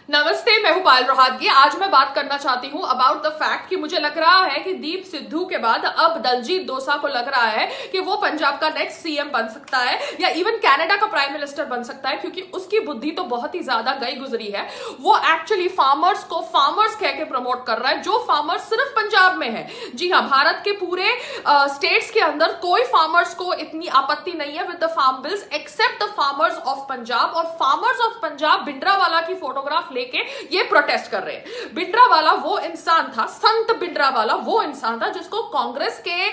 नमस्ते, मैं हूं पायल रोहातगी। आज मैं बात करना चाहती हूं अबाउट द फैक्ट कि मुझे लग रहा है कि दीप सिद्धू के बाद अब दलजीत दोसा को लग रहा है कि वो पंजाब का नेक्स्ट सीएम बन सकता है या इवन कनाडा का प्राइम मिनिस्टर बन सकता है, क्योंकि उसकी बुद्धि तो बहुत ही ज्यादा गई गुजरी है। वो एक्चुअली फार्मर्स को फार्मर्स कह के प्रमोट कर रहा है, जो फार्मर्स सिर्फ पंजाब में है। जी हाँ, भारत के पूरे स्टेट्स के अंदर कोई फार्मर्स को इतनी आपत्ति नहीं है with the farm bills except the farmers of Punjab. और फार्मर्स ऑफ पंजाब भिंडरावाला की फोटोग्राफ लेके ये प्रोटेस्ट कर रहे हैं। भिंडरावाला वो इंसान था, संत भिंडरावाला वो इंसान था जिसको कांग्रेस के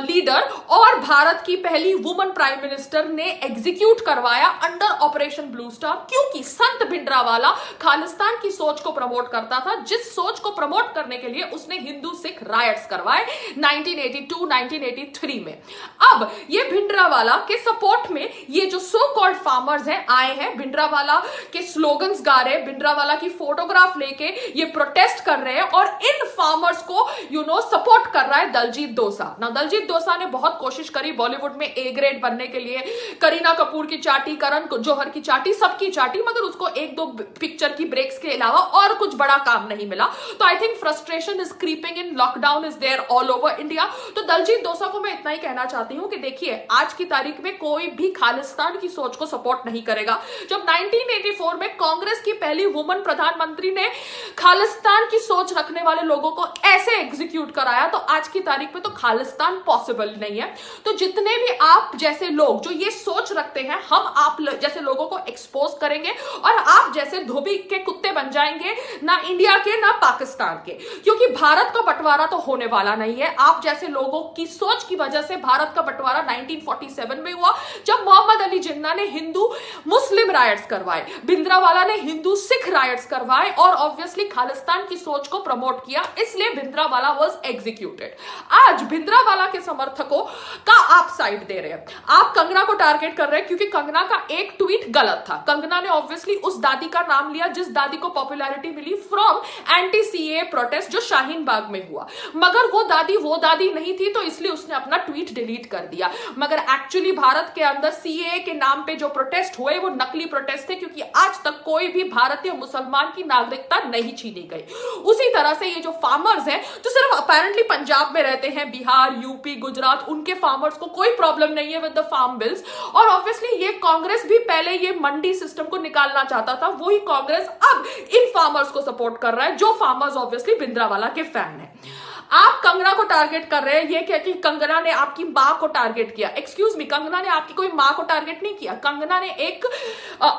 लीडर और भारत की पहली वुमन प्राइम मिनिस्टर ने एग्जीक्यूट करवाया अंडर ऑपरेशन ब्लू स्टार, क्योंकि संत भिंडरावाला खालिस्तान की सोच को प्रमोट करता था, जिस सोच को प्रमोट करने के लिए उसने हिंदू सिख रायट्स करवाए 1982-1983 में। अब ये भिंडरावाला के सपोर्ट में ये जो सो कॉल्ड फार्मर्स हैं आए हैं, भिंडरावाला के स्लोगन्स गा रहे हैं, भिंडरावाला की फोटोग्राफ लेके ये प्रोटेस्ट कर रहे हैं और इन फार्मर्स को सपोर्ट कर रहा है दलजीत दोसा। ना दलजीत दोसा ने बहुत कोशिश करी बॉलीवुड में ए ग्रेड बनने के लिए, करीना कपूर की चाटी, करण जौहर की चाटी, सबकी चाटी, मगर उसको एक दो पिक्चर की ब्रेक्स के अलावा और कुछ बड़ा काम नहीं मिला। तो I think frustration is creeping in, lockdown is there all over India. तो दलजीत दोसा को मैं इतना ही कहना चाहती हूं कि देखिए, आज की तारीख में कोई भी खालिस्तान की सोच को सपोर्ट नहीं करेगा। जब 1984 में कांग्रेस की पहली वुमन प्रधानमंत्री ने खालिस्तान की सोच रखने वाले लोगों को ऐसे एग्जीक्यूट कराया, तो आज की तारीख में तो खालिस्तान पॉसिबल नहीं है। तो जितने भी आप जैसे लोग जो ये सोच रखते हैं, हम आप जैसे लोगों को एक्सपोज करेंगे और आप जैसे धोबी के कुत्ते बन जाएंगे, ना इंडिया के ना पाकिस्तान के, क्योंकि भारत का बंटवारा तो होने वाला नहीं है। आप जैसे लोगों की सोच की वजह से भारत का बंटवारा 1947 में हुआ, जब मोहम्मद अली जिन्ना ने हिंदू मुस्लिम राइट्स करवाए, भिंडरावाला ने हिंदू सिख राइट्स करवाए और ऑब्वियसली खालिस्तान की सोच को प्रमोट किया, इसलिए भिंडरावाला वाज एग्जीक्यूटेड। आज भिंडरावाला के समर्थकों का आप साइड दे रहे हैं, आप कंगना को टारगेट कर रहे हैं, क्योंकि कंगना का एक ट्वीट गलत था। कंगना ने ऑब्वियसली उस दादी का नाम लिया जिस दादी को पॉपुलैरिटी मिली फ्रॉम एंटी सीए प्रोटेस्ट जो शाहीन बाग में हुआ, मगर वो दादी नहीं थी, तो इसलिए उसने अपना ट्वीट डिलीट कर दिया। मगर एक्चुअली भारत के अंदर सीए के नाम पे जो प्रोटेस्ट हुए वो नकली प्रोटेस्ट थे, क्योंकि आज तक कोई भी भारतीय मुसलमान की नागरिकता नहीं छीनी गई। उसी तरह से ये जो फार्मर्स हैं जो सिर्फ अपेरेंटली पंजाब में रहते हैं, बिहार, यूपी, गुजरात, उनके फार्मर्स को कोई प्रॉब्लम नहीं है विद द फार्म बिल्स। और ऑब्वियसली ये कांग्रेस भी पहले ये मंडी सिस्टम को निकालना चाहता था, वही कांग्रेस अब इन फार्मर्स को सपोर्ट कर रहा है, जो फार्मर्स ऑब्वियसली भिंडरावाला के फैन है। आप कंगना को टारगेट कर रहे हैं, ये क्या कि कंगना ने आपकी मां को टारगेट किया। एक्सक्यूज मी, कंगना ने आपकी कोई मां को टारगेट नहीं किया, कंगना ने एक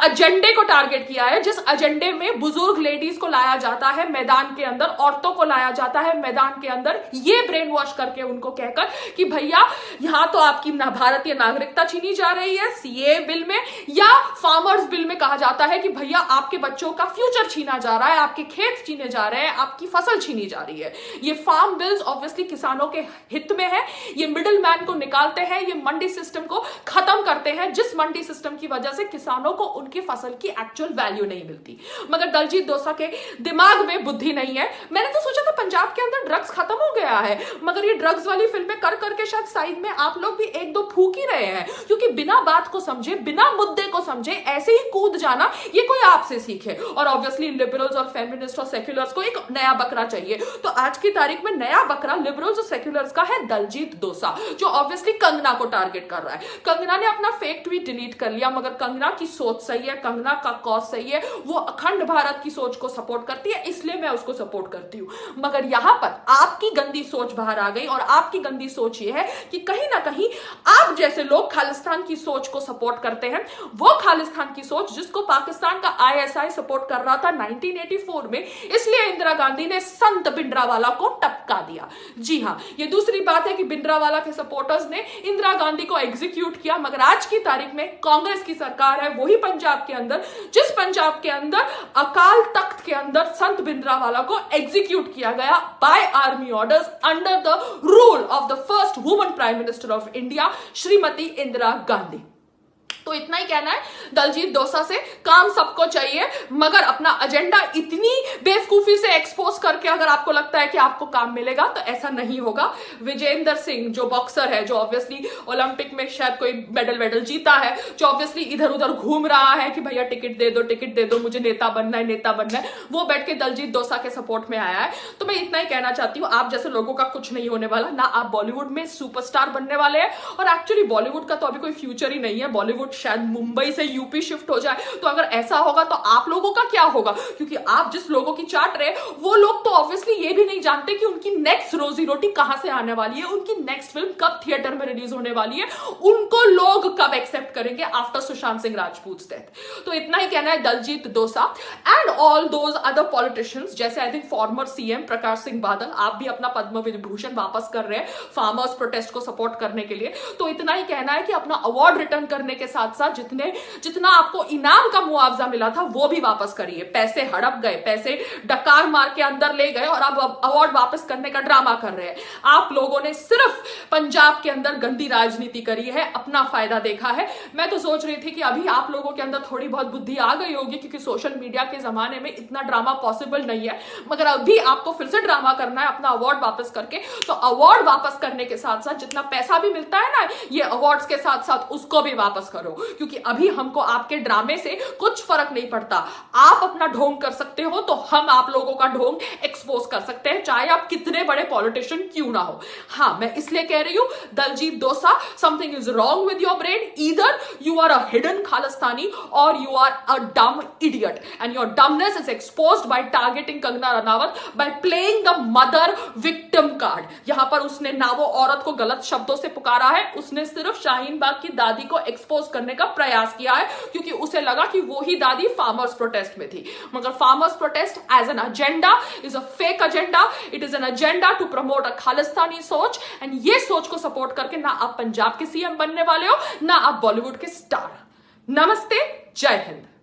एजेंडे को टारगेट किया है, जिस एजेंडे में बुजुर्ग लेडीज को लाया जाता है मैदान के अंदर, औरतों को लाया जाता है मैदान के अंदर, ये ब्रेन वॉश करके उनको कहकर कि भैया यहां तो आपकी भारतीय नागरिकता छीनी जा रही है सीए बिल में, या फार्मर्स बिल में कहा जाता है कि भैया आपके बच्चों का फ्यूचर छीना जा रहा है, आपके खेत छीने जा रहे हैं, आपकी फसल छीनी जा रही है। ये फार्म बिल्स ऑब्वियसली किसानों के हित में है, ये मिडिल मैन को निकालते हैं, ये मंडी सिस्टम को खत्म करते हैं, जिस मंडी सिस्टम की वजह से किसानों को उनकी फसल की एक्चुअल वैल्यू नहीं मिलती। मगर दलजीत दोसा के दिमाग में बुद्धि नहीं है। मैंने तो सोचा था पंजाब के अंदर ड्रग्स खत्म हो गया है, मगर ये ड्रग्स वाली फिल्में कर करके शायद साइड में आप लोग भी एक दो फूक ही रहे हैं, क्योंकि बिना बात को समझे, बिना मुद्दे को समझे ऐसे ही कूद जाना, ये कोई आपसे सीखे। और ऑब्वियसली लिबरल्स और फेमिनिस्ट और सेक्युलर्स को एक नया बकरा चाहिए, तो आज की तारीख में नया बकरा लिबरल्स और सेक्युलर्स का है दलजीत दोसा, जो ऑब्वियसली कंगना को टारगेट कर रहा है। कंगना ने अपना फेक ट्वीट डिलीट कर लिया, मगर कंगना की सोच सही है, कंगना का कॉज सही है, वो अखंड भारत की सोच को सपोर्ट करती है, इसलिए मैं उसको सपोर्ट करती हूं। मगर यहां पर आपकी गंदी सोच बाहर आ गई, और आपकी गंदी सोच ये है कि कहीं ना कहीं आप जैसे लोग खालिस्तान की सोच को सपोर्ट करते हैं, वो खालिस्तान की सोच जिसको पाकिस्तान का आईएसआई सपोर्ट कर रहा था 1984 में, इसलिए इंदिरा गांधी ने संत भिंडरावाला को टपका दिया। जी हां, ये दूसरी बात है कि भिंडरावाला के सपोर्टर्स ने इंदिरा गांधी को एग्जीक्यूट किया, मगर आज की तारीख में कांग्रेस की सरकार है वही पंजाब के अंदर, जिस पंजाब के अंदर अकाल तख्त के अंदर संत भिंडरावाला को एग्जीक्यूट किया गया by army orders under the rule of the first woman prime minister of India Shrimati Indira Gandhi. तो इतना ही कहना है दलजीत दोसा से, काम सबको चाहिए, मगर अपना एजेंडा इतनी बेवकूफी से एक्सपोज करके अगर आपको लगता है कि आपको काम मिलेगा तो ऐसा नहीं होगा। विजेंदर सिंह जो बॉक्सर है, जो ऑब्वियसली ओलंपिक में शायद कोई मेडल जीता है, जो ऑब्वियसली इधर उधर घूम रहा है कि भैया टिकट दे दो मुझे नेता बनना है, वो बैठ के दलजीत दोसा के सपोर्ट में आया है। तो मैं इतना ही कहना चाहती हूँ, आप जैसे लोगों का कुछ नहीं होने वाला, ना आप बॉलीवुड में सुपरस्टार बनने वाले हैं, और एक्चुअली बॉलीवुड का तो अभी कोई फ्यूचर ही नहीं है। बॉलीवुड शायद मुंबई से यूपी शिफ्ट हो जाए, तो अगर ऐसा होगा तो आप लोगों का क्या होगा? क्योंकि आप जिस लोगों की चाट रहे वो लोग तो ऑब्वियसली ये भी नहीं जानते कि उनकी नेक्स्ट रोजी रोटी कहां से आने वाली है, उनकी नेक्स्ट फिल्म कब थिएटर में रिलीज होने वाली है, उनको लोग कब एक्सेप्ट करेंगे आफ्टर सुशांत सिंह राजपूत डेथ। तो इतना ही कहना है Diljit Dosanjh and all those other politicians, जैसे I think former CM Prakash Singh Badal, आप भी अपना पद्म विभूषण वापस कर रहे हैं फार्मर्स प्रोटेस्ट को सपोर्ट करने के लिए। तो इतना ही कहना है कि अपना अवार्ड रिटर्न करने के साथ साथ जितना आपको इनाम का मुआवजा मिला था वो भी वापस करिए। पैसे हड़प गए, पैसे डकार मार के अंदर ले गए और अब अवार्ड वापस करने का ड्रामा कर रहे हैं। आप लोगों ने सिर्फ पंजाब के अंदर गंदी राजनीति करी है, अपना फायदा देखा है। मैं तो सोच रही थी कि अभी आप लोगों के अंदर थोड़ी बहुत बुद्धि आ गई होगी, क्योंकि सोशल मीडिया के जमाने में इतना ड्रामा पॉसिबल नहीं है, मगर अभी आपको फिर से ड्रामा करना है अपना अवार्ड वापस करके। तो अवार्ड वापस करने के साथ साथ जितना पैसा भी मिलता है ना ये अवार्ड्स के साथ साथ, उसको भी वापस करो, क्योंकि अभी हमको आपके ड्रामे से कुछ फर्क नहीं पड़ता। आप अपना ढोंग कर सकते हो तो हम आप लोगों का ढोंग एक्सपोज कर सकते हैं, चाहे आप कितने बड़े पॉलिटिशियन क्यों ना हो। हाँ, मैं इसलिए कह रही हूं Diljit Dosanjh, something is wrong with your brain, either you are a hidden Khalistani और you are a dumb idiot, and your dumbness is exposed by targeting Kangana Ranaut, by playing the mother victim card. यहां पर उसने ना वो औरत को गलत शब्दों से पुकारा है, उसने सिर्फ शाहीन बाग की दादी को एक्सपोज करने का प्रयास किया है, क्योंकि उसे लगा कि वो ही दादी फार्मर्स प्रोटेस्ट में थी। मगर farmers protest as an agenda is a fake agenda, it is an agenda to promote a Khalistani सोच, एंड ये सोच को सपोर्ट करके ना आप पंजाब के सीएम बनने वाले हो, ना आप बॉलीवुड के स्टार। नमस्ते, जय हिंद।